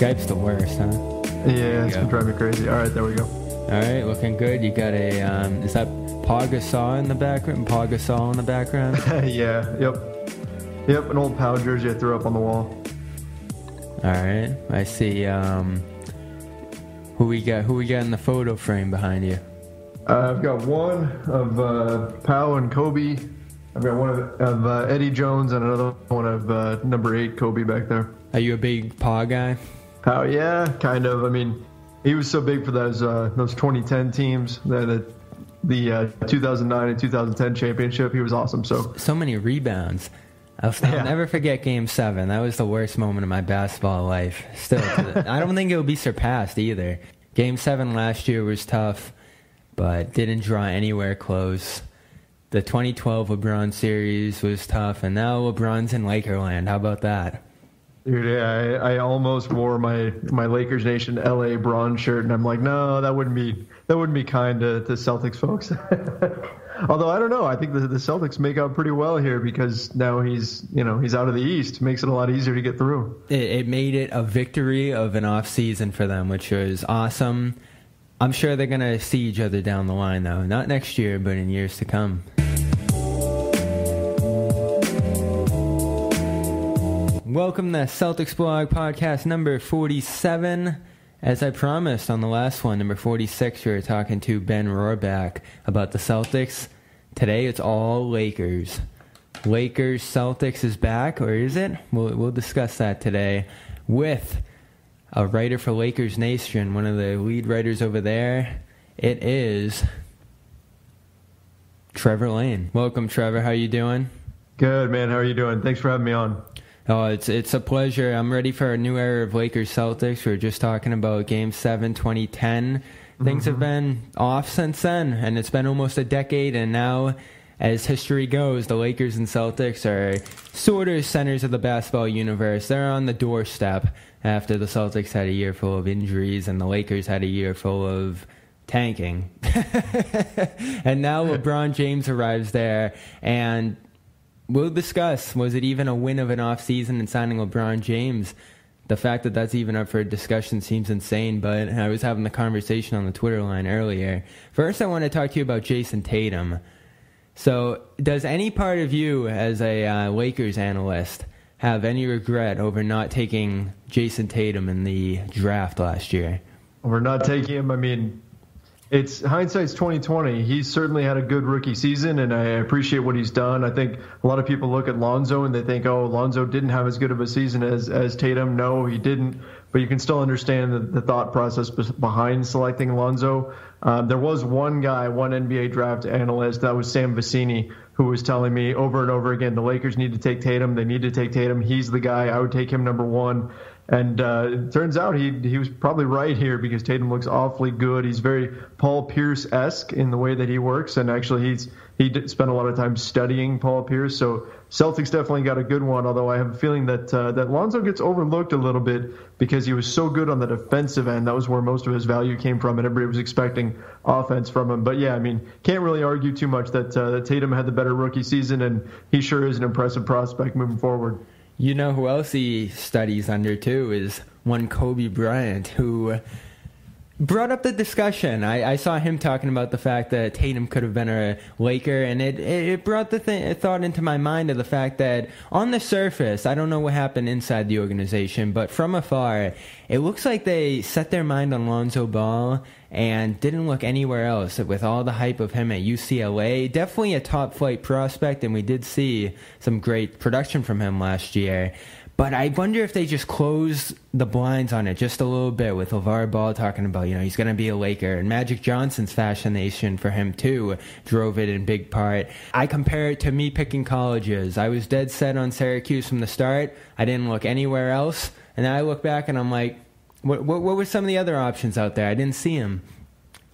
Skype's the worst, huh? Yeah, it's gonna drive me crazy. All right, there we go. All right, looking good. You got a, is that Paul Gasol in the background? Paul Gasol in the background? Yeah, yep, an old Pow jersey I threw up on the wall. All right, I see. Who we got in the photo frame behind you? I've got one of Pow and Kobe. I've got one of Eddie Jones and another one of number 8 Kobe back there. Are you a big Paw guy? Pow, yeah, kind of. I mean, he was so big for those 2010 teams, the 2009 and 2010 championship. He was awesome. So many rebounds. I'll never forget Game 7. That was the worst moment of my basketball life. Still, I don't think it will be surpassed either. Game 7 last year was tough, but didn't draw anywhere close. The 2012 LeBron series was tough, and now LeBron's in Lakerland. How about that? Dude, yeah, I almost wore my Lakers Nation LA Bron shirt, and I'm like, no, that wouldn't be kind to Celtics folks. Although I don't know, I think the Celtics make out pretty well here because now he's out of the East, makes it a lot easier to get through. It made it a victory of an off season for them, which was awesome. I'm sure they're gonna see each other down the line, though, not next year, but in years to come. Welcome to Celtics Blog Podcast number 47. As I promised on the last one, number 46, we were talking to Ben Rohrbach about the Celtics. Today it's all Lakers. Lakers Celtics is back, or is it? We'll discuss that today with a writer for Lakers Nation, one of the lead writers over there. It is Trevor Lane. Welcome, Trevor. How you doing? Good, man. How are you doing? Thanks for having me on. Oh, it's a pleasure. I'm ready for a new era of Lakers Celtics. We were just talking about Game 7, 2010. Things have been off since then, and it's been almost a decade, and now, as history goes, the Lakers and Celtics are sort of centers of the basketball universe. They're on the doorstep after the Celtics had a year full of injuries, and the Lakers had a year full of tanking. And now LeBron James arrives there, and we'll discuss, was it even a win of an offseason in signing LeBron James? The fact that that's even up for discussion seems insane, but I was having the conversation on the Twitter line earlier. First, I want to talk to you about Jayson Tatum. So, does any part of you, as a Lakers analyst, have any regret over not taking Jayson Tatum in the draft last year? Over not taking him, I mean, it's hindsight's 2020. He's certainly had a good rookie season, and I appreciate what he's done. I think a lot of people look at Lonzo and they think, oh, Lonzo didn't have as good of a season as Tatum. No, he didn't. But you can still understand the thought process behind selecting Lonzo. There was one guy, one NBA draft analyst, that was Sam Vecini, who was telling me over and over again, the Lakers need to take Tatum. They need to take Tatum. He's the guy. I would take him number 1. And it turns out he was probably right here because Tatum looks awfully good. He's very Paul Pierce-esque in the way that he works, and actually he did spend a lot of time studying Paul Pierce. So Celtics definitely got a good one, although I have a feeling that Lonzo gets overlooked a little bit because he was so good on the defensive end. That was where most of his value came from, and everybody was expecting offense from him. But yeah, I mean, can't really argue too much that Tatum had the better rookie season, and he sure is an impressive prospect moving forward. You know who else he studies under, too, is one Kobe Bryant, who brought up the discussion. I saw him talking about the fact that Tatum could have been a Laker, and it brought the thought into my mind of the fact that on the surface, I don't know what happened inside the organization, but from afar, it looks like they set their mind on Lonzo Ball and didn't look anywhere else with all the hype of him at UCLA. Definitely a top-flight prospect, and we did see some great production from him last year. But I wonder if they just close the blinds on it just a little bit with LeVar Ball talking about, he's going to be a Laker. And Magic Johnson's fascination for him, too, drove it in big part. I compare it to me picking colleges. I was dead set on Syracuse from the start. I didn't look anywhere else. And then I look back and I'm like, what were some of the other options out there? I didn't see them.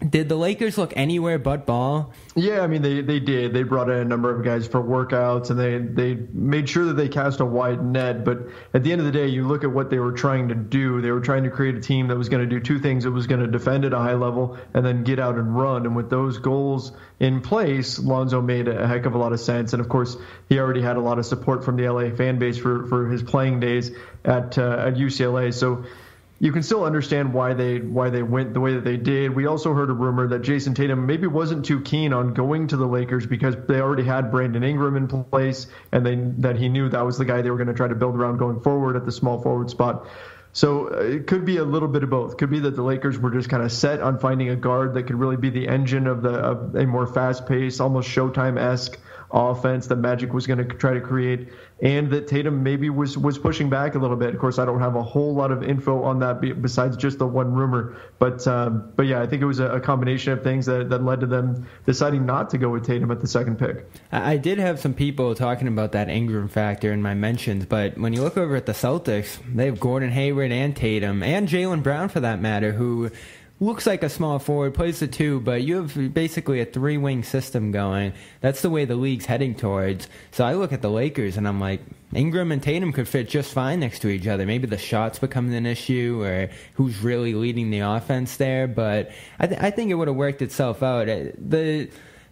Did the Lakers look anywhere but Ball? Yeah, I mean, they did. They brought in a number of guys for workouts, and they made sure that they cast a wide net. But at the end of the day, you look at what they were trying to do. They were trying to create a team that was going to do two things. It was going to defend at a high level and then get out and run. And with those goals in place, Lonzo made a heck of a lot of sense. And, of course, he already had a lot of support from the LA fan base for his playing days at UCLA. So you can still understand why they went the way that they did. We also heard a rumor that Jayson Tatum maybe wasn't too keen on going to the Lakers because they already had Brandon Ingram in place, and that he knew that was the guy they were going to try to build around going forward at the small forward spot. So it could be a little bit of both. Could be that the Lakers were just kind of set on finding a guard that could really be the engine of a more fast-paced, almost Showtime-esque offense that Magic was going to try to create, and that Tatum maybe was pushing back a little bit. Of course, I don't have a whole lot of info on that besides just the one rumor. But yeah, I think it was a combination of things that led to them deciding not to go with Tatum at the second pick. I did have some people talking about that Ingram factor in my mentions, but when you look over at the Celtics, they have Gordon Hayward and Tatum, and Jaylen Brown for that matter, who looks like a small forward, plays the two, but you have basically a three-wing system going. That's the way the league's heading towards. So I look at the Lakers, and I'm like, Ingram and Tatum could fit just fine next to each other. Maybe the shots become an issue, or who's really leading the offense there, but I think it would have worked itself out. The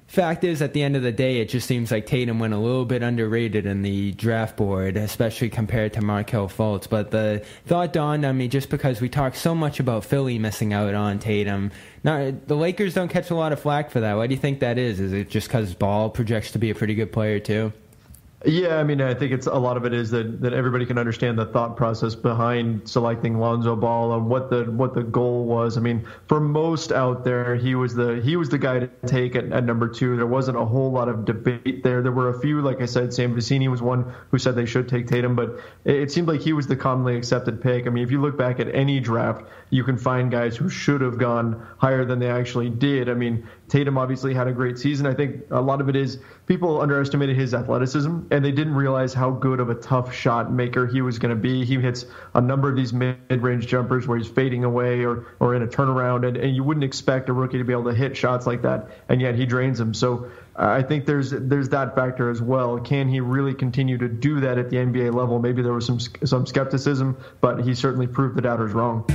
fact is, at the end of the day, it just seems like Tatum went a little bit underrated in the draft board, especially compared to Markelle Fultz. But the thought dawned on me just because we talked so much about Philly missing out on Tatum. Now, the Lakers don't catch a lot of flack for that. Why do you think that is? Is it just because Ball projects to be a pretty good player, too? Yeah, I mean, I think it's a lot of it is that everybody can understand the thought process behind selecting Lonzo Ball and what the goal was. I mean, for most out there, he was the guy to take at number 2. There wasn't a whole lot of debate there. There were a few, like I said, Sam Vecini was one who said they should take Tatum, but it seemed like he was the commonly accepted pick. I mean, if you look back at any draft, you can find guys who should have gone higher than they actually did. I mean, Tatum obviously had a great season. I think a lot of it is people underestimated his athleticism, and they didn't realize how good of a tough shot maker he was going to be. He hits a number of these mid-range jumpers where he's fading away or in a turnaround, and you wouldn't expect a rookie to be able to hit shots like that, and yet he drains them. So I think there's that factor as well. Can he really continue to do that at the NBA level? Maybe there was some skepticism, but he certainly proved the doubters wrong.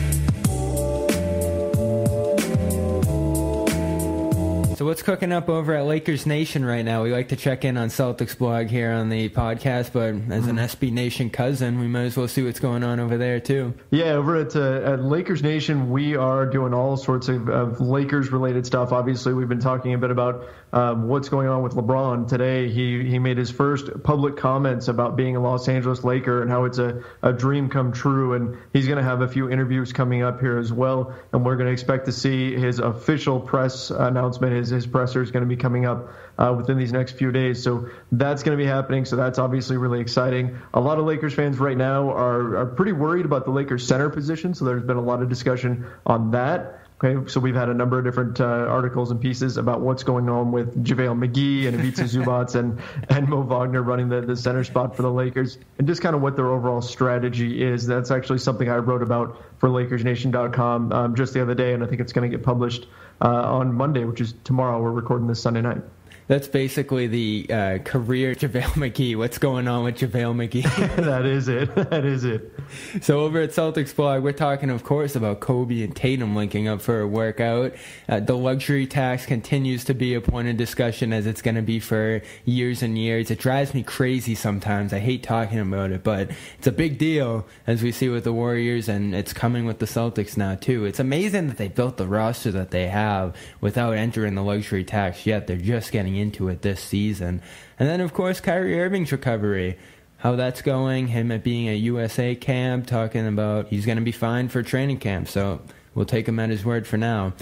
So what's cooking up over at Lakers Nation right now? We like to check in on Celtics blog here on the podcast, but as an SB Nation cousin, we might as well see what's going on over there too. Yeah, over at Lakers Nation, we are doing all sorts of Lakers-related stuff. Obviously, we've been talking a bit about what's going on with LeBron. Today, he made his first public comments about being a Los Angeles Laker and how it's a dream come true, and he's going to have a few interviews coming up here as well, and we're going to expect to see his official press announcement. His presser is going to be coming up within these next few days. So that's going to be happening. So that's obviously really exciting. A lot of Lakers fans right now are pretty worried about the Lakers center position. So there's been a lot of discussion on that. Okay, so we've had a number of different articles and pieces about what's going on with JaVale McGee and Ivica Zubac and Mo Wagner running the center spot for the Lakers, and just kind of what their overall strategy is. That's actually something I wrote about for LakersNation.com just the other day, and I think it's going to get published on Monday, which is tomorrow. We're recording this Sunday night. That's basically the career JaVale McGee. What's going on with JaVale McGee? That is it. That is it. So over at Celtics blog, we're talking, of course, about Kobe and Tatum linking up for a workout. The luxury tax continues to be a point of discussion, as it's going to be for years and years. It drives me crazy sometimes. I hate talking about it, but it's a big deal, as we see with the Warriors, and it's coming with the Celtics now, too. It's amazing that they built the roster that they have without entering the luxury tax yet. They're just getting into it this season. And then, of course, Kyrie Irving's recovery, how that's going, him at being a USA camp, talking about he's going to be fine for training camp, so we'll take him at his word for now.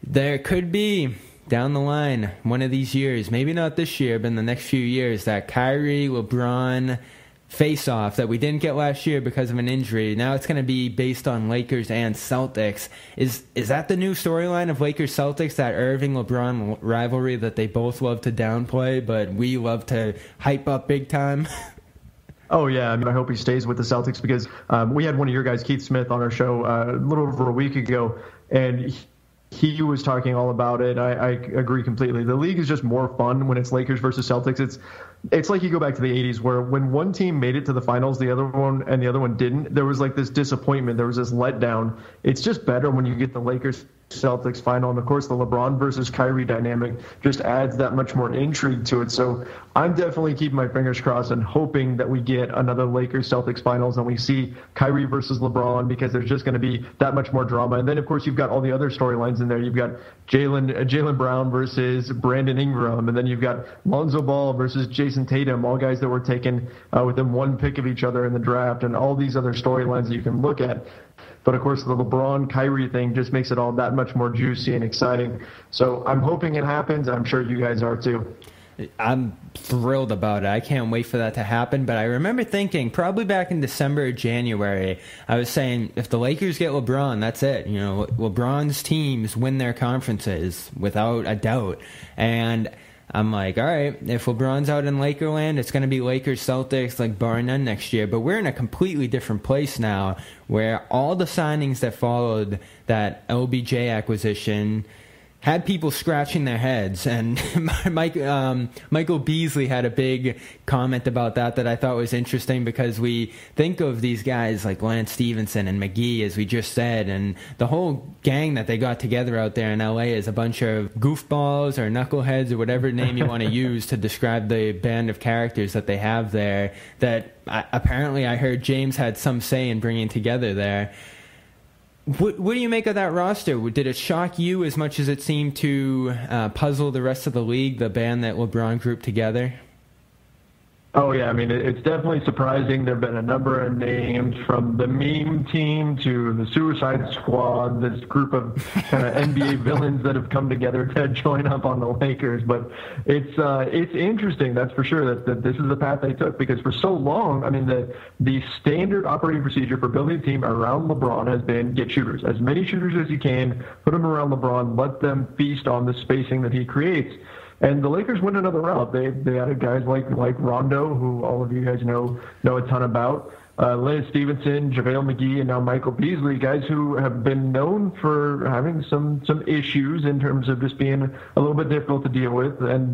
There could be, down the line, one of these years, maybe not this year, but in the next few years, that Kyrie, LeBron face-off that we didn't get last year because of an injury. Now it's going to be based on Lakers and Celtics. Is that the new storyline of Lakers-Celtics, that Irving-LeBron rivalry that they both love to downplay, but we love to hype up big time? Oh, yeah. I mean, I hope he stays with the Celtics because we had one of your guys, Keith Smith, on our show a little over a week ago, and he was talking all about it. I agree completely. The league is just more fun when it's Lakers versus Celtics. It's like you go back to the 80s where when one team made it to the finals, the other one didn't. There was like this disappointment. There was this letdown. It's just better when you get the Lakers Celtics final, and of course the LeBron versus Kyrie dynamic just adds that much more intrigue to it. So I'm definitely keeping my fingers crossed and hoping that we get another Lakers Celtics finals and we see Kyrie versus LeBron, because there's just going to be that much more drama. And then of course you've got all the other storylines in there. You've got Jaylen Brown versus Brandon Ingram, and then you've got Lonzo Ball versus Jayson Tatum, all guys that were taken within one pick of each other in the draft, and all these other storylines that you can look at. But, of course, the LeBron-Kyrie thing just makes it all that much more juicy and exciting. So I'm hoping it happens. I'm sure you guys are, too. I'm thrilled about it. I can't wait for that to happen. But I remember thinking, probably back in December or January, I was saying, if the Lakers get LeBron, that's it. You know, LeBron's teams win their conferences without a doubt. And I'm like, all right, if LeBron's out in Lakerland, it's going to be Lakers-Celtics, like, bar none next year. But we're in a completely different place now, where all the signings that followed that LBJ acquisition had people scratching their heads. And Michael Beasley had a big comment about that I thought was interesting, because we think of these guys like Lance Stevenson and McGee, as we just said, and the whole gang that they got together out there in L.A. is a bunch of goofballs or knuckleheads or whatever name you want to use to describe the band of characters that they have there, that apparently I heard James had some say in bringing together there. What do you make of that roster? Did it shock you as much as it seemed to puzzle the rest of the league, the band that LeBron grouped together? Oh, yeah. I mean, it's definitely surprising. There have been a number of names, from the meme team to the Suicide Squad, this group of kind of NBA villains that have come together to join up on the Lakers. But it's interesting, that's for sure, that this is the path they took, because for so long, I mean, the standard operating procedure for building a team around LeBron has been get shooters, as many shooters as you can, put them around LeBron, let them feast on the spacing that he creates. And the Lakers went another route. They added guys like Rondo, who all of you guys know a ton about, Lance Stevenson, JaVale McGee, and now Michael Beasley, guys who have been known for having some issues in terms of just being a little bit difficult to deal with. And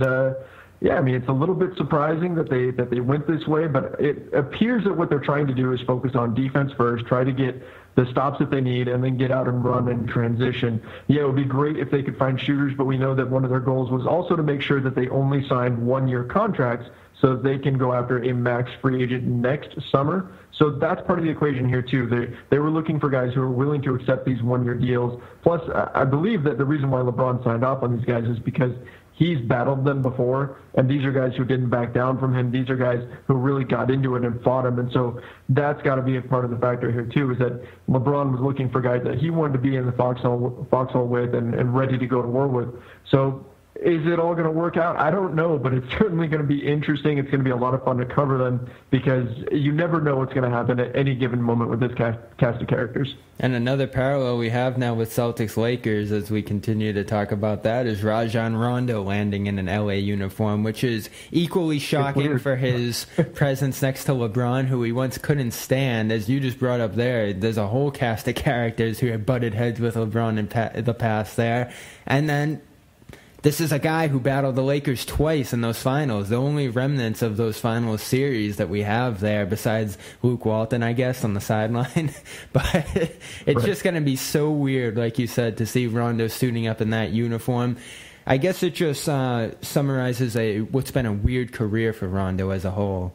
yeah, I mean, it's a little bit surprising that they went this way, but it appears that what they're trying to do is focus on defense first, try to get the stops that they need, and then get out and run and transition. Yeah, it would be great if they could find shooters, but we know that one of their goals was also to make sure that they only signed one-year contracts so that they can go after a max free agent next summer. So that's part of the equation here, too. They were looking for guys who are willing to accept these one-year deals. Plus, I believe that the reason why LeBron signed off on these guys is because he's battled them before, and these are guys who didn't back down from him. These are guys who really got into it and fought him, and so that's got to be a part of the factor here too, is that LeBron was looking for guys that he wanted to be in the foxhole with and ready to go to war with. So is it all going to work out? I don't know, but it's certainly going to be interesting. It's going to be a lot of fun to cover them, because you never know what's going to happen at any given moment with this cast of characters. And another parallel we have now with Celtics-Lakers, as we continue to talk about that, is Rajon Rondo landing in an LA uniform, which is equally shocking for his presence next to LeBron, who he once couldn't stand. As you just brought up there's a whole cast of characters who have butted heads with LeBron in the past there. And then this is a guy who battled the Lakers twice in those finals, the only remnants of those finals series that we have there, besides Luke Walton, I guess, on the sideline. But it's just going to be so weird, like you said, to see Rondo suiting up in that uniform. I guess it just summarizes what's been a weird career for Rondo as a whole.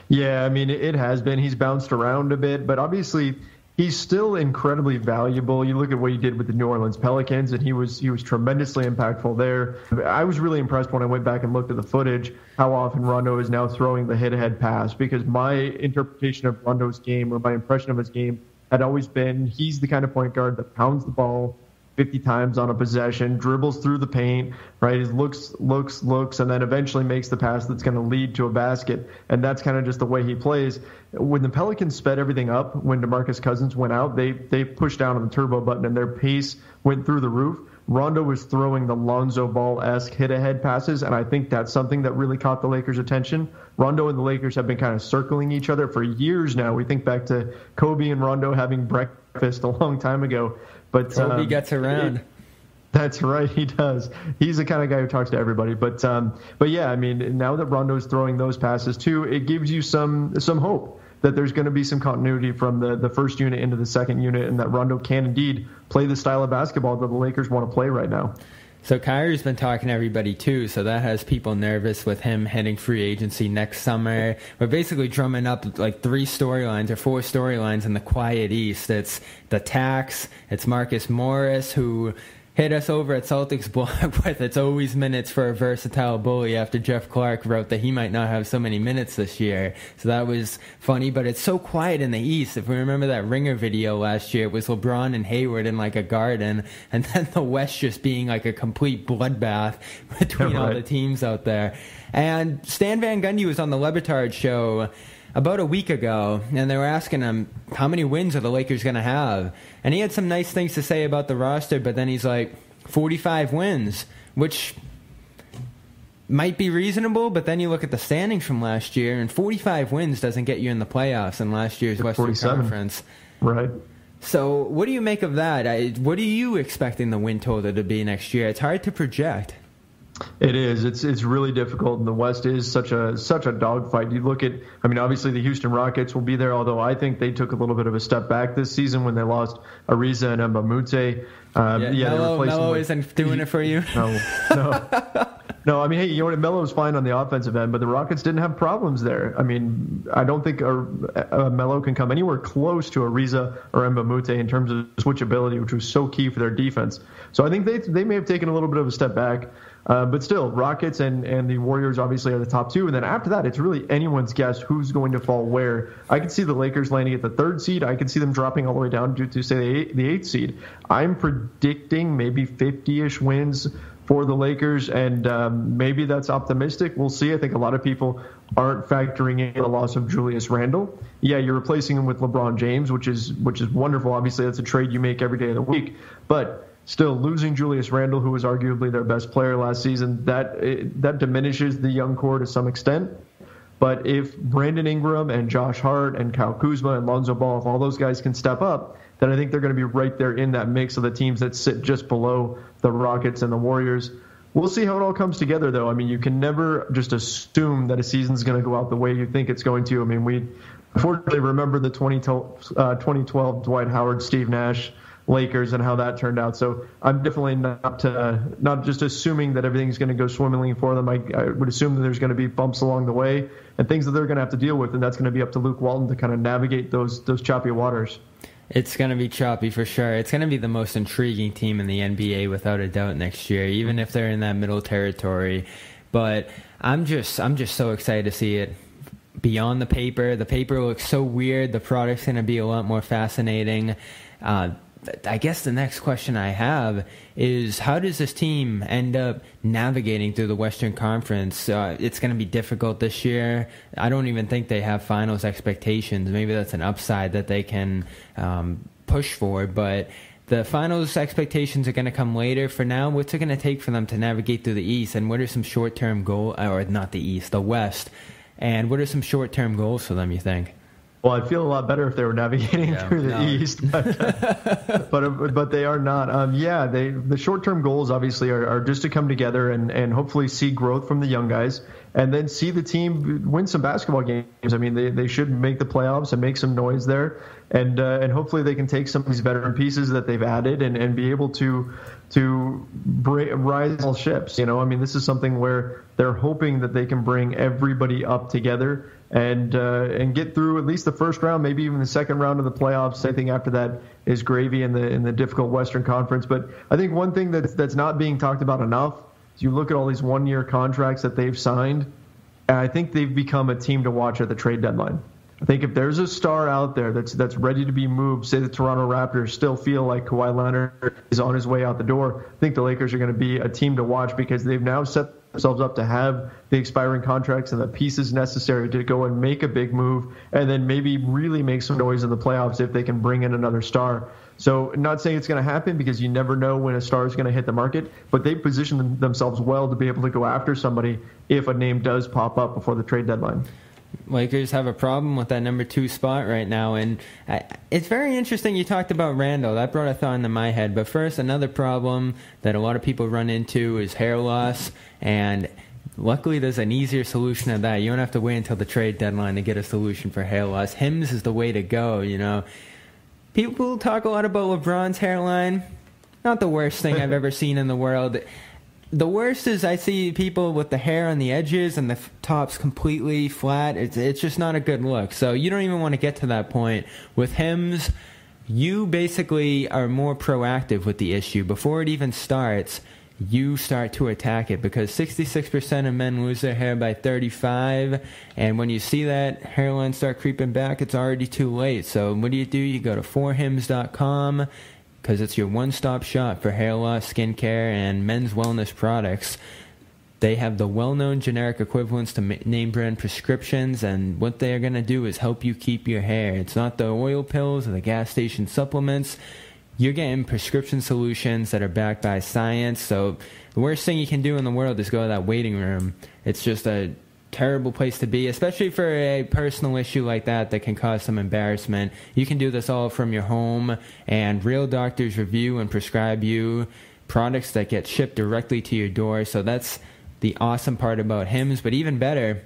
Yeah, I mean, it has been. He's bounced around a bit, but obviously he's still incredibly valuable. You look at what he did with the New Orleans Pelicans, and he was tremendously impactful there. I was really impressed when I went back and looked at the footage, how often Rondo is now throwing the hit-ahead pass, because my interpretation of Rondo's game, or my impression of his game, had always been he's the kind of point guard that pounds the ball 50 times on a possession, dribbles through the paint, right? He looks, and then eventually makes the pass that's going to lead to a basket. And that's kind of just the way he plays. When the Pelicans sped everything up, when DeMarcus Cousins went out, they pushed down on the turbo button and their pace went through the roof. Rondo was throwing the Lonzo Ball-esque hit-ahead passes, and I think that's something that really caught the Lakers' attention. Rondo and the Lakers have been kind of circling each other for years now. We think back to Kobe and Rondo having breakfast a long time ago. But Kobe gets around. That's right, he does. He's the kind of guy who talks to everybody. But yeah, I mean, now that Rondo's throwing those passes too, it gives you some hope. that there's going to be some continuity from the first unit into the second unit, and that Rondo can indeed play the style of basketball that the Lakers want to play right now. So Kyrie's been talking to everybody too, so that has people nervous with him heading free agency next summer. We're basically drumming up like 3 storylines or 4 storylines in the quiet East. It's the tax, it's Marcus Morris, who hit us over at Celtics blog with "It's always minutes for a versatile bully" after Jeff Clark wrote that he might not have so many minutes this year. So that was funny, but it's so quiet in the East. If we remember that Ringer video last year, it was LeBron and Hayward in like a garden, and then the West just being like a complete bloodbath between all the teams out there. And Stan Van Gundy was on the Le Batard show about a week ago, and they were asking him, how many wins are the Lakers going to have? And he had some nice things to say about the roster, but then he's like, 45 wins, which might be reasonable, but then you look at the standings from last year, and 45 wins doesn't get you in the playoffs in last year's Western 47. Conference. Right. So what do you make of that? What are you expecting the win total to be next year? It's hard to project. It is. It's really difficult, and the West is such a dogfight. You look at, I mean, obviously the Houston Rockets will be there, although I think they took a little bit of a step back this season when they lost Ariza and Mbamute. Melo isn't doing it for you. No. I mean, hey, you know what? Melo's fine on the offensive end, but the Rockets didn't have problems there. I mean, I don't think Melo can come anywhere close to Ariza or Mbamute in terms of switchability, which was so key for their defense. So I think they may have taken a little bit of a step back. But still, Rockets and the Warriors obviously are the top 2. And then after that, it's really anyone's guess who's going to fall where. I could see the Lakers landing at the 3rd seed. I could see them dropping all the way down to say, the 8th seed. I'm predicting maybe 50-ish wins for the Lakers, and maybe that's optimistic. We'll see. I think a lot of people aren't factoring in the loss of Julius Randle. Yeah, you're replacing him with LeBron James, which is wonderful. Obviously, that's a trade you make every day of the week. But still, losing Julius Randle, who was arguably their best player last season, that diminishes the young core to some extent. But if Brandon Ingram and Josh Hart and Kyle Kuzma and Lonzo Ball, if all those guys can step up, then I think they're going to be right there in that mix of the teams that sit just below the Rockets and the Warriors. We'll see how it all comes together, though. I mean, you can never just assume that a season's going to go out the way you think it's going to. I mean, we unfortunately remember the 2012 Dwight Howard, Steve Nash Lakers and how that turned out. So I'm definitely not just assuming that everything's going to go swimmingly for them. I would assume that there's going to be bumps along the way and things that they're going to have to deal with, and that's going to be up to Luke Walton to kind of navigate those choppy waters. It's going to be choppy for sure. It's going to be the most intriguing team in the NBA without a doubt next year, even if they're in that middle territory. But I'm just so excited to see it beyond the paper. The paper looks so weird. The product's going to be a lot more fascinating. I guess the next question I have is, how does this team end up navigating through the Western Conference? It's going to be difficult this year. I don't even think they have finals expectations. Maybe that's an upside that they can push for, but the finals expectations are going to come later. For now, what's it going to take for them to navigate through the East, and what are some short-term goals, or not the East, the West, and what are some short-term goals for them, you think? Well, I'd feel a lot better if they were navigating through the East, but they are not. The short-term goals obviously are just to come together and hopefully see growth from the young guys, and then see the team win some basketball games. I mean, they should make the playoffs and make some noise there, and hopefully they can take some of these veteran pieces that they've added and be able to rise all ships. You know, I mean, this is something where they're hoping that they can bring everybody up together and get through at least the first round, maybe even the second round of the playoffs. Anything after that is gravy in the difficult Western Conference. But I think one thing that's not being talked about enough is you look at all these one-year contracts that they've signed, and I think they've become a team to watch at the trade deadline. I think if there's a star out there that's ready to be moved, say the Toronto Raptors still feel like Kawhi Leonard is on his way out the door, I think the Lakers are going to be a team to watch, because they've now set themselves up to have the expiring contracts and the pieces necessary to go and make a big move and then maybe really make some noise in the playoffs if they can bring in another star. So not saying it's going to happen, because you never know when a star is going to hit the market, but they position themselves well to be able to go after somebody if a name does pop up before the trade deadline. Lakers have a problem with that number 2 spot right now, and it's very interesting you talked about Randle. That brought a thought into my head. But first, another problem that a lot of people run into is hair loss, and luckily there's an easier solution to that. You don't have to wait until the trade deadline to get a solution for hair loss. Hims is the way to go, you know. People talk a lot about LeBron's hairline. Not the worst thing I've ever seen in the world. The worst is I see people with the hair on the edges and the top's completely flat. It's just not a good look. So you don't even want to get to that point. With Hims, you basically are more proactive with the issue. Before it even starts, you start to attack it, because 66% of men lose their hair by 35, and when you see that hairline start creeping back, it's already too late. So what do? You go to 4hims.com, because it's your one-stop shop for hair loss, skincare, and men's wellness products. They have the well-known generic equivalents to name-brand prescriptions, and what they're going to do is help you keep your hair. It's not the oil pills or the gas station supplements. You're getting prescription solutions that are backed by science. So the worst thing you can do in the world is go to that waiting room. It's just a terrible place to be, especially for a personal issue like that can cause some embarrassment. You can do this all from your home, and real doctors review and prescribe you products that get shipped directly to your door. So that's the awesome part about Hims. But even better,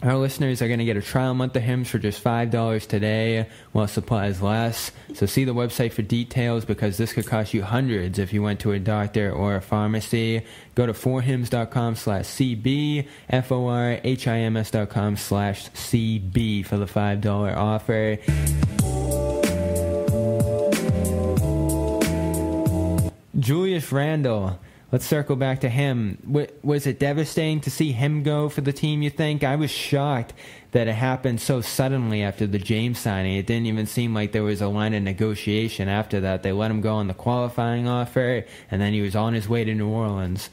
our listeners are going to get a trial month of Hims for just $5 today while supplies last. So see the website for details, because this could cost you hundreds if you went to a doctor or a pharmacy. Go to 4hims.com/CB, forhims.com/CB for the $5 offer. Julius Randle. Let's circle back to him. Was it devastating to see him go for the team, you think? I was shocked that it happened so suddenly after the James signing. It didn't even seem like there was a line of negotiation after that. They let him go on the qualifying offer, and then he was on his way to New Orleans.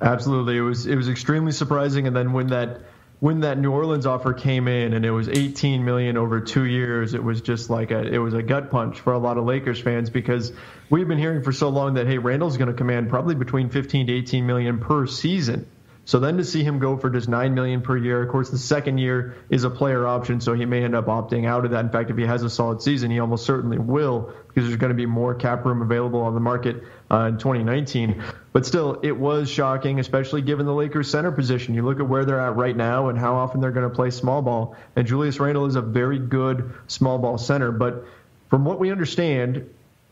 Absolutely. It was extremely surprising, and then when that New Orleans offer came in and it was $18 million over 2 years, it was just like it was a gut punch for a lot of Lakers fans, because we've been hearing for so long that, hey, Randle's going to command probably between 15 to 18 million per season. So then to see him go for just $9 million per year, of course, the second year is a player option, so he may end up opting out of that. In fact, if he has a solid season, he almost certainly will, because there's going to be more cap room available on the market in 2019. But still, it was shocking, especially given the Lakers' center position. You look at where they're at right now and how often they're going to play small ball, and Julius Randle is a very good small ball center. But from what we understand,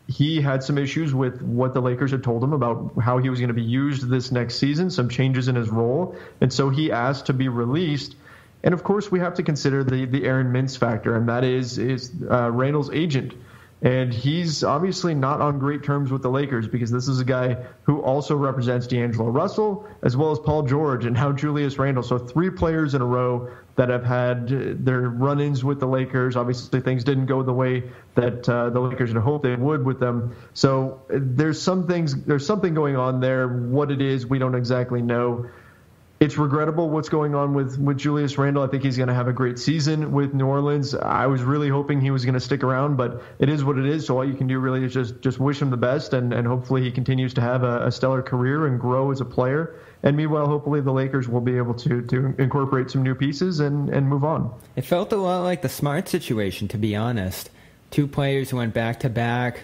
he had some issues with what the Lakers had told him about how he was going to be used this next season, some changes in his role, and so he asked to be released. And, of course, we have to consider the Aaron Mintz factor, and that is Randle's agent. And he's obviously not on great terms with the Lakers, because this is a guy who also represents D'Angelo Russell as well as Paul George and now Julius Randle. So 3 players in a row that have had their run-ins with the Lakers. Obviously, things didn't go the way that the Lakers had hoped they would with them. So there's something going on there. What it is, we don't exactly know. It's regrettable what's going on with Julius Randle. I think he's going to have a great season with New Orleans. I was really hoping he was going to stick around, but it is what it is. So all you can do really is just wish him the best, and hopefully he continues to have a stellar career and grow as a player. And meanwhile, hopefully the Lakers will be able to incorporate some new pieces and move on. It felt a lot like the Smart situation, to be honest. 2 players who went back-to-back,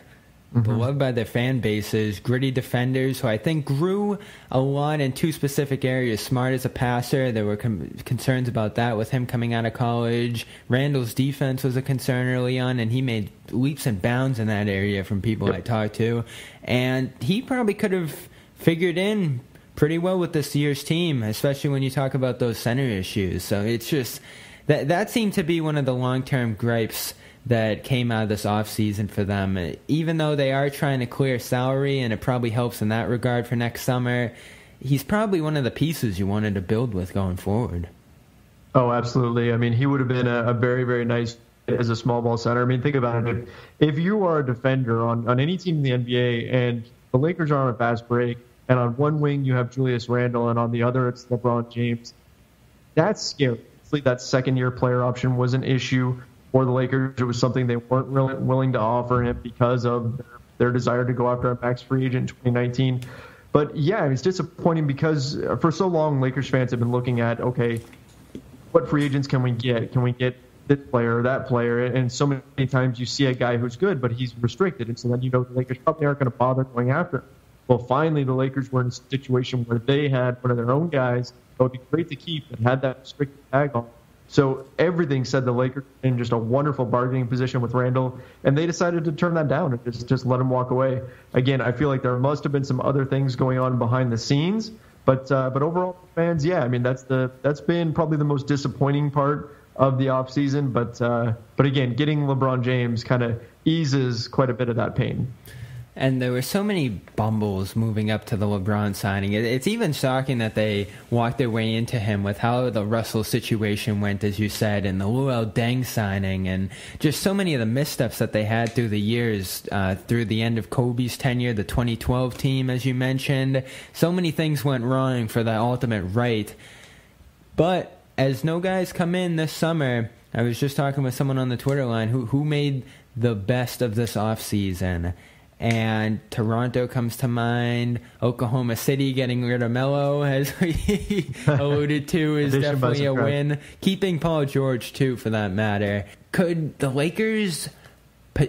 beloved by their fan bases, gritty defenders who I think grew a lot in 2 specific areas. Smart as a passer, there were concerns about that with him coming out of college. Randle's defense was a concern early on, and he made leaps and bounds in that area from people I talked to. And he probably could have figured in pretty well with this year's team, especially when you talk about those center issues. So it's just that seemed to be one of the long-term gripes that came out of this offseason for them. Even though they are trying to clear salary, and it probably helps in that regard for next summer, he's probably one of the pieces you wanted to build with going forward. Oh, absolutely. I mean, he would have been a very, very nice as a small ball center. I mean, think about it. If you are a defender on any team in the NBA and the Lakers are on a fast break, and on one wing you have Julius Randle and on the other it's LeBron James, that's scary. Obviously, that second-year player option was an issue for the Lakers. It was something they weren't really willing to offer him because of their desire to go after a max free agent in 2019. But, yeah, it's disappointing because for so long Lakers fans have been looking at, okay, what free agents can we get? Can we get this player or that player? And so many times you see a guy who's good, but he's restricted. And so then the Lakers probably aren't going to bother going after him. Well, finally, the Lakers were in a situation where they had one of their own guys that would be great to keep and had that restricted tag on. So everything said the Lakers were in just a wonderful bargaining position with Randle, and they decided to turn that down and just let him walk away. Again, I feel like there must have been some other things going on behind the scenes, but overall, fans, yeah, I mean that's been probably the most disappointing part of the offseason. But again, getting LeBron James kind of eases quite a bit of that pain. And there were so many bumbles moving up to the LeBron signing. It's even shocking that they walked their way into him with how the Russell situation went, as you said, and the Luol Deng signing, and just so many of the missteps that they had through the years, through the end of Kobe's tenure, the 2012 team, as you mentioned. So many things went wrong for the ultimate right. But as no guys come in this summer, I was just talking with someone on the Twitter line who made the best of this offseason. And Toronto comes to mind. Oklahoma City getting rid of Melo, as we alluded to, is definitely a win. Keeping Paul George, too, for that matter. Could the Lakers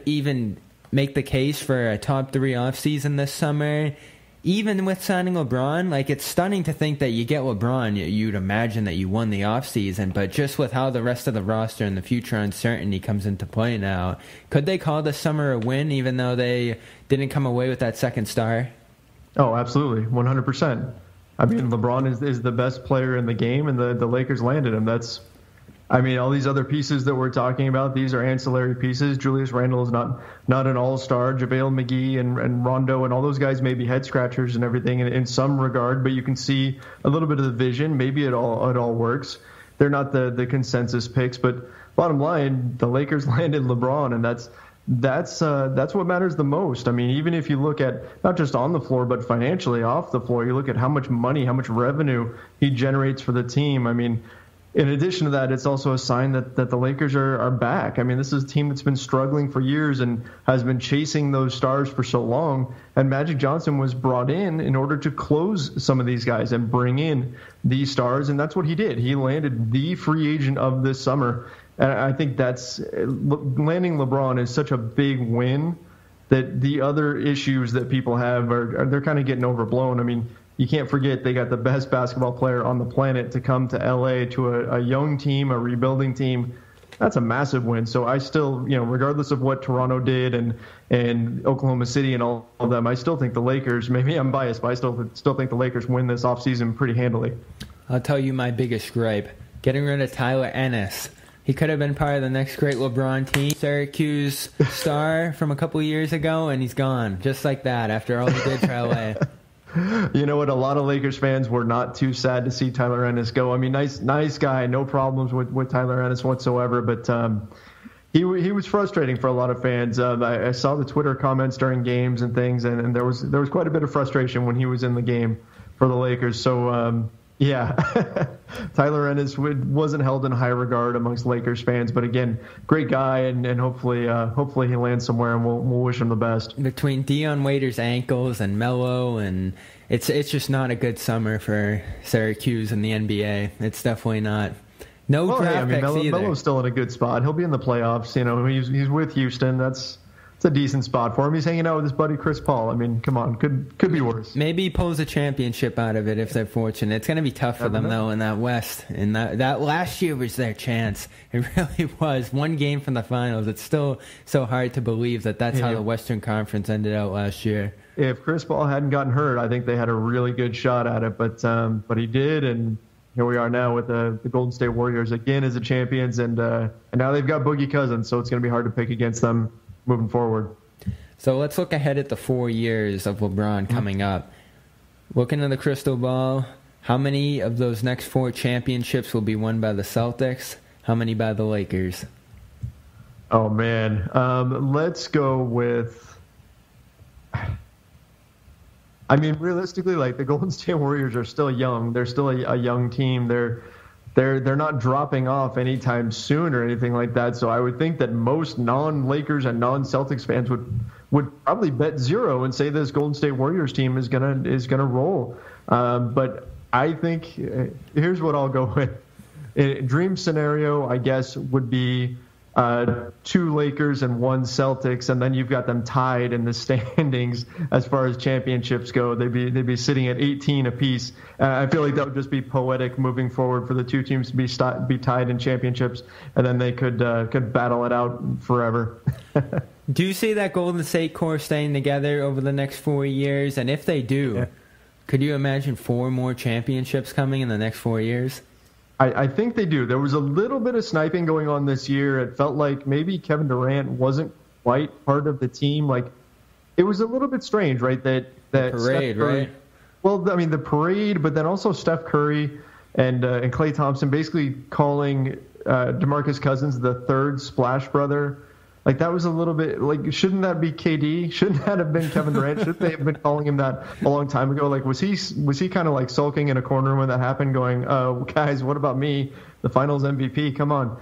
even make the case for a top 3 offseason this summer? Even with signing LeBron, like, it's stunning to think that you get LeBron, you'd imagine that you won the offseason, but just with how the rest of the roster and the future uncertainty comes into play now, could they call this summer a win, even though they didn't come away with that second star? Oh, absolutely, 100%. I mean, LeBron is the best player in the game, and the Lakers landed him. All these other pieces that we're talking about, these are ancillary pieces. Julius Randle is not an all-star. JaVale McGee and Rondo and all those guys may be head-scratchers and everything in some regard, but you can see a little bit of the vision. Maybe it all works. They're not the consensus picks, but bottom line, the Lakers landed LeBron, and that's what matters the most. I mean, even if you look at not just on the floor, but financially off the floor, you look at how much money, how much revenue he generates for the team. I mean, in addition to that, it's also a sign that the Lakers are back. I mean, this is a team that's been struggling for years and has been chasing those stars for so long. And Magic Johnson was brought in order to close some of these guys and bring in these stars. And that's what he did. He landed the free agent of this summer. And I think that's landing LeBron is such a big win that the other issues that people have they're kind of getting overblown. I mean, you can't forget they got the best basketball player on the planet to come to LA to a young team, a rebuilding team. That's a massive win. So I still, regardless of what Toronto did and Oklahoma City and all of them, I still think the Lakers, maybe I'm biased, but I still think the Lakers win this offseason pretty handily. I'll tell you my biggest gripe. Getting rid of Tyler Ennis. He could have been part of the next great LeBron team. Syracuse star from a couple years ago, and he's gone. Just like that after all he did for LA. You know what? A lot of Lakers fans were not too sad to see Tyler Ennis go. I mean, nice guy, no problems with Tyler Ennis whatsoever. But he was frustrating for a lot of fans. I saw the Twitter comments during games and things, and there was quite a bit of frustration when he was in the game for the Lakers. So yeah, Tyler Ennis wasn't held in high regard amongst Lakers fans. But again, great guy, and hopefully he lands somewhere, and we'll wish him the best. Between Dion Waiters' ankles and Melo, and it's just not a good summer for Syracuse and the NBA. It's definitely not. Draft picks either. Melo's still in a good spot. He'll be in the playoffs. He's with Houston. It's a decent spot for him. He's hanging out with his buddy Chris Paul. I mean, come on, could be worse. Maybe he pulls a championship out of it if they're fortunate. It's going to be tough for them, though, in that West. And that last year was their chance. It really was. One game from the finals. It's still so hard to believe that's how the Western Conference ended out last year. If Chris Paul hadn't gotten hurt, I think they had a really good shot at it. But he did, and here we are now with the Golden State Warriors again as the champions, and now they've got Boogie Cousins, so it's going to be hard to pick against them moving forward. So let's look ahead at the 4 years of LeBron coming up. Looking at the crystal ball, how many of those next 4 championships will be won by the Celtics? How many by the Lakers? Oh, man. Let's go with... I mean, realistically, like, the Golden State Warriors are still young. They're still a young team. They're not dropping off anytime soon or anything like that. So I would think that most non-Lakers and non-Celtics fans would probably bet 0 and say this Golden State Warriors team is gonna roll. But I think here's what I'll go with. A dream scenario, I guess, would be 2 Lakers and 1 Celtics, and then you've got them tied in the standings as far as championships go. They'd be sitting at 18 apiece. I feel like that would just be poetic moving forward for the 2 teams to be tied in championships, and then they could battle it out forever. Do you see that Golden State core staying together over the next 4 years? And if they do, could you imagine 4 more championships coming in the next 4 years? I think they do. There was a little bit of sniping going on this year. It felt like maybe Kevin Durant wasn't quite part of the team. Like, it was a little bit strange, right? That parade, Curry, right? Well, I mean, the parade, but then also Steph Curry and Klay Thompson basically calling DeMarcus Cousins the third Splash Brother. Like, that was a little bit, like, shouldn't that be KD? Shouldn't that have been Kevin Durant? Shouldn't they have been calling him that a long time ago? Like, was he kind of like sulking in a corner when that happened, going, guys, what about me? The finals MVP, come on.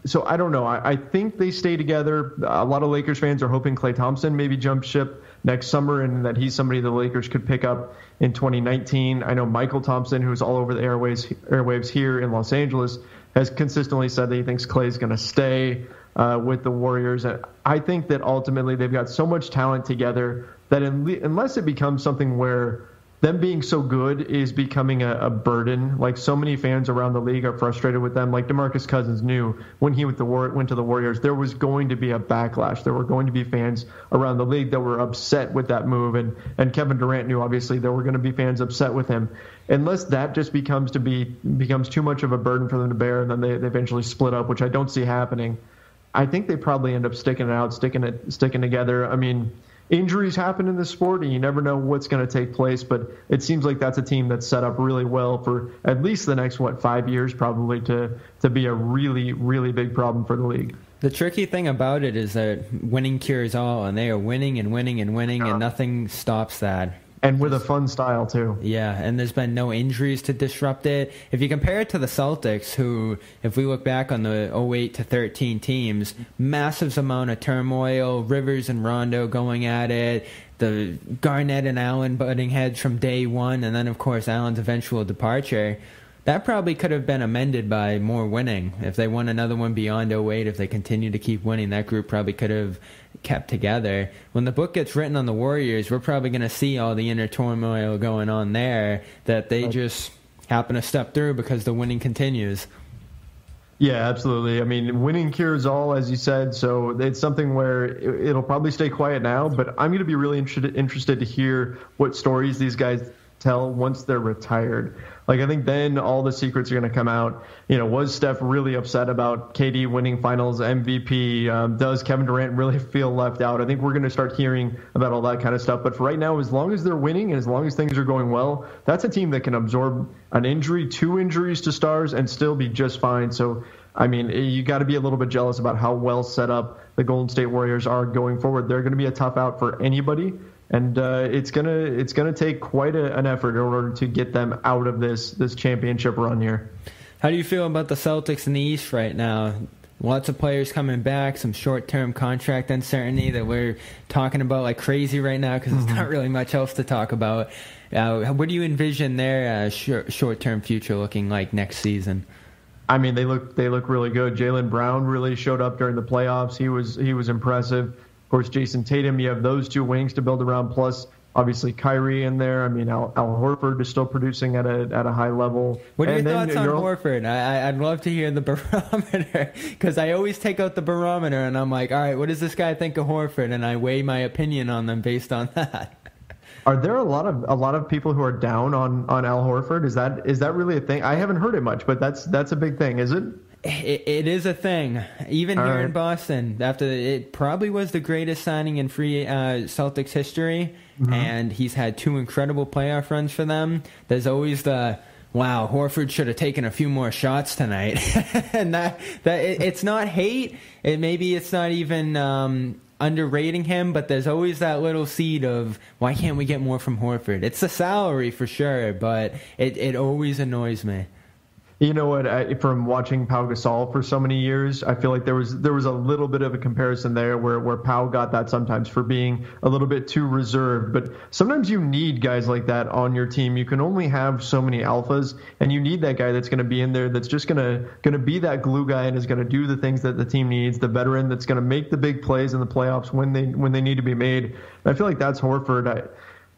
So I don't know. I think they stay together. A lot of Lakers fans are hoping Klay Thompson maybe jumps ship next summer and that he's somebody the Lakers could pick up in 2019. I know Michael Thompson, who's all over the airwaves here in Los Angeles, has consistently said that he thinks Klay's going to stay with the Warriors. And I think that ultimately they've got so much talent together that unless it becomes something where them being so good is becoming a burden, like so many fans around the league are frustrated with them. Like DeMarcus Cousins knew when he went to the Warriors, there was going to be a backlash. There were going to be fans around the league that were upset with that move. And Kevin Durant knew, obviously, there were going to be fans upset with him. Unless that just becomes too much of a burden for them to bear, and then they eventually split up, which I don't see happening. I think they probably end up sticking together. I mean, injuries happen in this sport, and you never know what's going to take place. But it seems like that's a team that's set up really well for at least the next 5 years, probably to be a really, really big problem for the league. The tricky thing about it is that winning cures all, and they are winning and winning and winning, and nothing stops that. And with a fun style, too. Yeah, and there's been no injuries to disrupt it. If you compare it to the Celtics, who, if we look back on the 08 to 13 teams, massive amount of turmoil, Rivers and Rondo going at it, the Garnett and Allen butting heads from day one, and then, of course, Allen's eventual departure. That probably could have been amended by more winning. If they won another one beyond 08, if they continue to keep winning, that group probably could have kept together. When the book gets written on the Warriors, we're probably going to see all the inner turmoil going on there that they just happen to step through because the winning continues. Yeah, absolutely. I mean, winning cures all, as you said, so it's something where it'll probably stay quiet now, but I'm going to be really interested to hear what stories these guys tell once they're retired. Like, I think then all the secrets are going to come out. You know, was Steph really upset about KD winning finals MVP? Does Kevin Durant really feel left out? I think we're going to start hearing about all that kind of stuff. But for right now, as long as they're winning and as long as things are going well, that's a team that can absorb an injury, 2 injuries to stars, and still be just fine. So, I mean, you got to be a little bit jealous about how well set up the Golden State Warriors are going forward. They're going to be a tough out for anybody. And it's gonna take quite an effort in order to get them out of this championship run here. How do you feel about the Celtics in the East right now? Lots of players coming back, some short-term contract uncertainty that we're talking about like crazy right now because there's not really much else to talk about. What do you envision their short-term future looking like next season? I mean, they look really good. Jaylen Brown really showed up during the playoffs. He was impressive. Of course, Jayson Tatum, you have those 2 wings to build around, plus obviously Kyrie in there. I mean, Al Horford is still producing at a high level. What are your thoughts on Horford? I'd love to hear the barometer because I always take out the barometer and I'm like, all right, what does this guy think of Horford? And I weigh my opinion on them based on that. Are there a lot of people who are down on Al Horford? Is that really a thing? I haven't heard it much, but that's a big thing, is it? It is a thing. Even here in Boston, after it probably was the greatest signing in free Celtics history, and he's had 2 incredible playoff runs for them. There's always the, wow, Horford should have taken a few more shots tonight. And it's not hate. Maybe it's not even underrating him, but there's always that little seed of, why can't we get more from Horford? It's the salary for sure, but it always annoys me. You know what? From watching Pau Gasol for so many years, I feel like there was a little bit of a comparison there where Pau got that sometimes for being a little bit too reserved. But sometimes you need guys like that on your team. You can only have so many alphas, and you need that guy that's going to be in there, that's just going to be that glue guy and is going to do the things that the team needs, the veteran that's going to make the big plays in the playoffs when they need to be made. And I feel like that's Horford.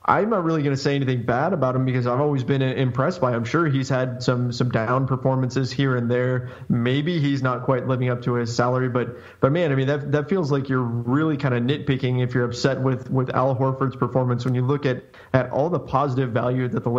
I'm not really going to say anything bad about him because I've always been impressed by him. Sure, he's had some down performances here and there. Maybe he's not quite living up to his salary, but man, I mean that feels like you're really kind of nitpicking if you're upset with Al Horford's performance when you look at all the positive value that the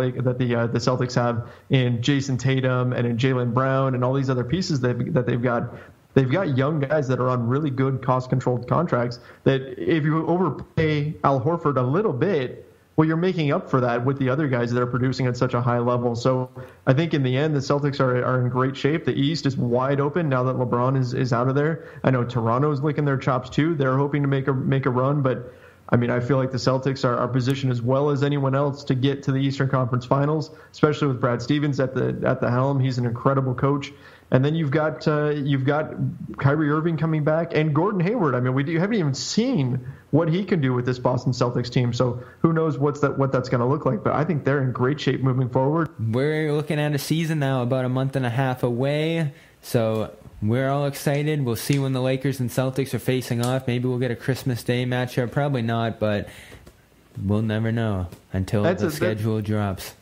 Celtics have in Jayson Tatum and in Jaylen Brown and all these other pieces that they've got. They've got young guys that are on really good cost-controlled contracts that if you overpay Al Horford a little bit, well, you're making up for that with the other guys that are producing at such a high level. So I think in the end, the Celtics are in great shape. The East is wide open now that LeBron is out of there. I know Toronto's licking their chops too. They're hoping to make a run, but I mean, I feel like the Celtics are positioned as well as anyone else to get to the Eastern Conference Finals, especially with Brad Stevens at the helm. He's an incredible coach. And then you've got Kyrie Irving coming back and Gordon Hayward. I mean, you haven't even seen what he can do with this Boston Celtics team. So who knows what that's going to look like. But I think they're in great shape moving forward. We're looking at a season now about a month and a half away. So we're all excited. We'll see when the Lakers and Celtics are facing off. Maybe we'll get a Christmas Day matchup. Probably not, but we'll never know until the schedule drops.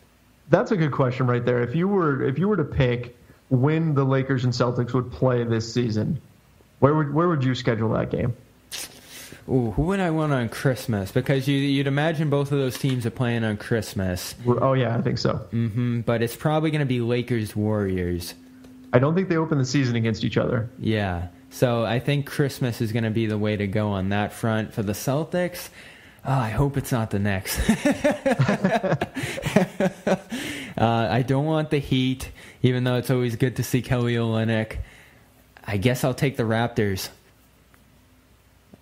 That's a good question right there. If you were to pick when the Lakers and Celtics would play this season, where would you schedule that game? Ooh, who would I want on Christmas? Because you'd imagine both of those teams are playing on Christmas. Oh, yeah, I think so. Mm-hmm, but it's probably going to be Lakers-Warriors. I don't think they open the season against each other. Yeah, so I think Christmas is going to be the way to go on that front. For the Celtics, I hope it's not the Knicks. I don't want the Heat, even though it's always good to see Kelly Olynyk. I guess I'll take the Raptors.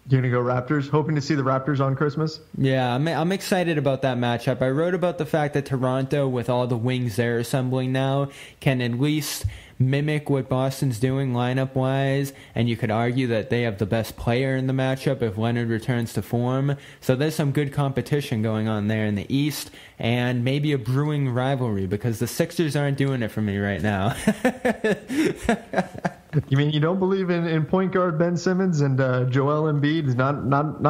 You're going to go Raptors? Hoping to see the Raptors on Christmas? Yeah, I'm excited about that matchup. I wrote about the fact that Toronto, with all the wings they're assembling now, can at least mimic what Boston's doing lineup-wise, and you could argue that they have the best player in the matchup if Leonard returns to form. So there's some good competition going on there in the East, and maybe a brewing rivalry, because the Sixers aren't doing it for me right now. You mean you don't believe in point guard Ben Simmons and Joel Embiid is not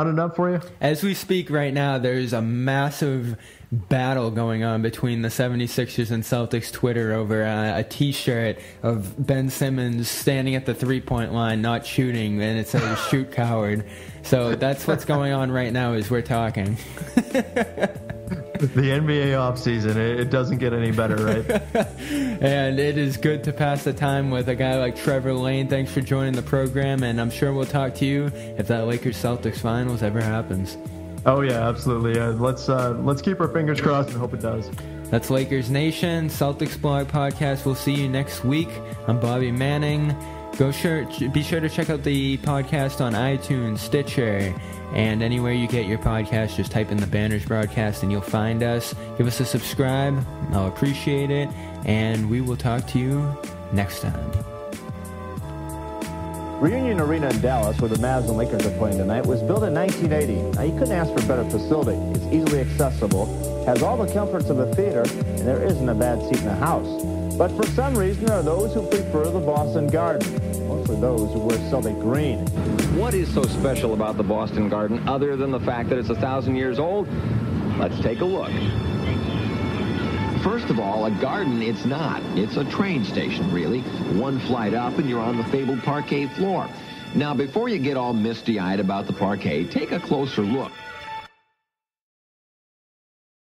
enough for you? As we speak right now, there's a massive battle going on between the 76ers and Celtics Twitter over a T-shirt of Ben Simmons standing at the three-point line, not shooting, and it says "Shoot, coward." So that's what's going on right now as we're talking. The NBA offseason, it doesn't get any better, right? And it is good to pass the time with a guy like Trevor Lane. Thanks for joining the program, and I'm sure we'll talk to you if that Lakers-Celtics finals ever happens. Oh, yeah, absolutely. Let's keep our fingers crossed and hope it does. That's Lakers Nation, Celtics Blog Podcast. We'll see you next week. I'm Bobby Manning. Be sure to check out the podcast on iTunes, Stitcher, and anywhere you get your podcast. Just type in the Banners Broadcast and you'll find us. Give us a subscribe. I'll appreciate it. And we will talk to you next time. Reunion Arena in Dallas, where the Mavs and Lakers are playing tonight, was built in 1980. Now, you couldn't ask for a better facility. It's easily accessible, has all the comforts of a theater, and there isn't a bad seat in the house. But for some reason, there are those who prefer the Boston Garden, mostly those who wear Celtic green. What is so special about the Boston Garden other than the fact that it's 1,000 years old? Let's take a look. First of all, a garden it's not. It's a train station, really. One flight up and you're on the fabled parquet floor. Now, before you get all misty-eyed about the parquet, take a closer look.